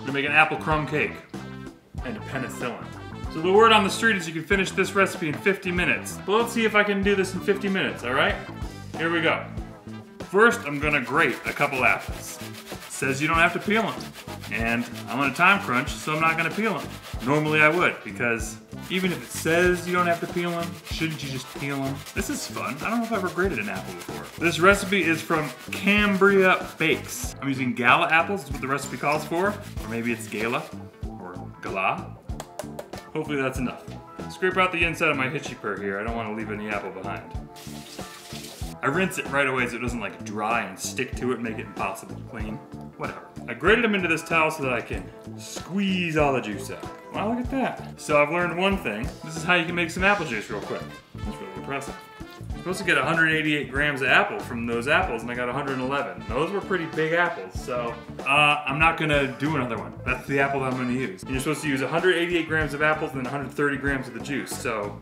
We're gonna make an apple crumb cake and penicillin. So the word on the street is you can finish this recipe in 50 minutes. But let's see if I can do this in 50 minutes, all right? Here we go. First, I'm gonna grate a couple apples. It says you don't have to peel them. And I'm on a time crunch, so I'm not gonna peel them. Normally I would, because even if it says you don't have to peel them, shouldn't you just peel them? This is fun. I don't know if I've ever grated an apple before. This recipe is from Cambria Bakes. I'm using Gala apples, is what the recipe calls for. Or maybe it's Gala, or Gala. Hopefully that's enough. Scrape out the inside of my hitchy purr here. I don't want to leave any apple behind. I rinse it right away so it doesn't like dry and stick to it, make it impossible to clean. Whatever. I grated them into this towel so that I can squeeze all the juice out. Wow, look at that. So I've learned one thing. This is how you can make some apple juice real quick. That's really impressive. I'm supposed to get 188 grams of apple from those apples, and I got 111. Those were pretty big apples, so I'm not gonna do another one. That's the apple that I'm gonna use. And you're supposed to use 188 grams of apples and then 130 grams of the juice, so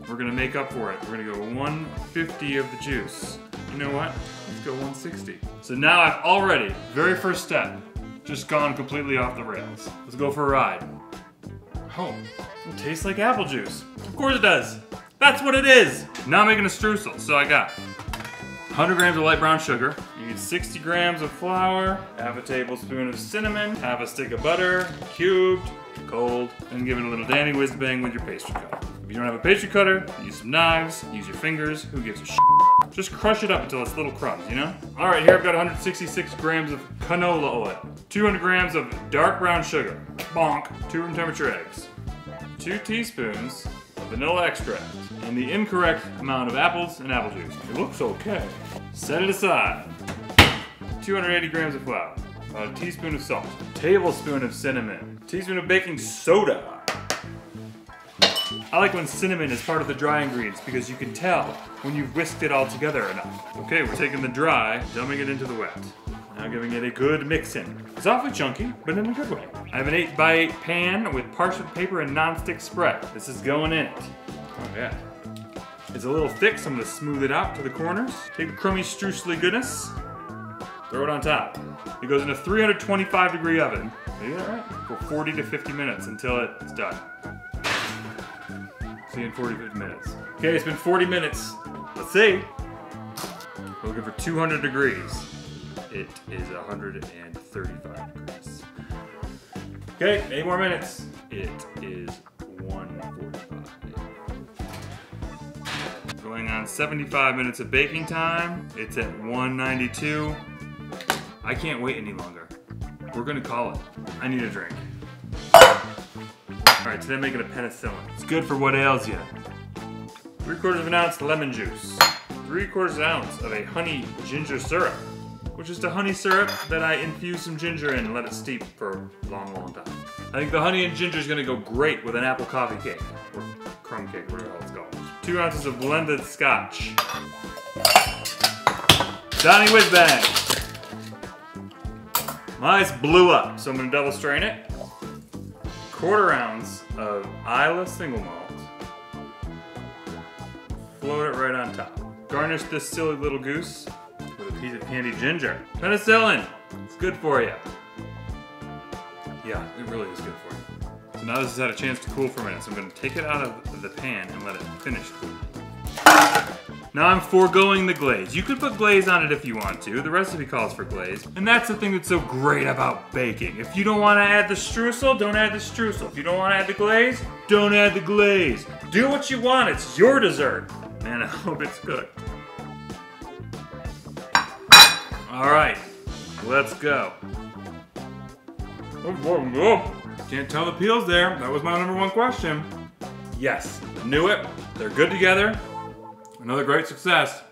we're gonna make up for it. We're gonna go 150 of the juice. You know what? Let's go 160. So now I've already, very first step, just gone completely off the rails. Let's go for a ride. Oh, it tastes like apple juice. Of course it does. That's what it is. Now I'm making a streusel. So I got 100 grams of light brown sugar. You need 60 grams of flour, half a tablespoon of cinnamon, half a stick of butter, cubed, cold, and give it a little dandy whiz bang with your pastry cutter. If you don't have a pastry cutter, use some knives, use your fingers, who gives a shit? Just crush it up until it's little crumbs, you know? All right, here I've got 166 grams of canola oil, 200 grams of dark brown sugar, bonk, 2 room temperature eggs, 2 teaspoons of vanilla extract, and the incorrect amount of apples and apple juice. It looks okay. Set it aside. 280 grams of flour, about a teaspoon of salt, a tablespoon of cinnamon, a teaspoon of baking soda. I like when cinnamon is part of the dry ingredients because you can tell when you've whisked it all together enough. Okay, we're taking the dry, dumping it into the wet. Now giving it a good mix in. It's awfully chunky, but in a good way. I have an 8x8 pan with parchment paper and non-stick spread. This is going in it. Oh yeah. It's a little thick, so I'm gonna smooth it out to the corners. Take the crummy streusely goodness, throw it on top. It goes in a 325 degree oven. Did I get that right? For 40 to 50 minutes until it's done. See you in 40 to 50 minutes. Okay, it's been 40 minutes. Let's see. We're looking for 200 degrees. It is 135 degrees. Okay, 8 more minutes. It is 145. Going on 75 minutes of baking time. It's at 192. I can't wait any longer. We're gonna call it. I need a drink. All right, today I'm making a penicillin. It's good for what ails you. 3/4 of an ounce lemon juice. 3/4 ounce of a honey ginger syrup, which is the honey syrup that I infuse some ginger in and let it steep for a long, long time. I think the honey and ginger is gonna go great with an apple coffee cake, or crumb cake, whatever the hell it's called. 2 ounces of blended scotch. Donny Whiz Bang. My ice blew up, so I'm gonna double strain it. 1/4 ounce of Isla single malt. Float it right on top. Garnish this silly little goose with a piece of candied ginger. Penicillin, it's good for you. Yeah, it really is good for you. So now this has had a chance to cool for a minute, so I'm gonna take it out of the pan and let it finish cooling. Now I'm foregoing the glaze. You could put glaze on it if you want to. The recipe calls for glaze. And that's the thing that's so great about baking. If you don't want to add the streusel, don't add the streusel. If you don't want to add the glaze, don't add the glaze. Do what you want. It's your dessert. Man, I hope it's good. All right, let's go. Can't tell the peels there. That was my #1 question. Yes, knew it. They're good together. Another great success.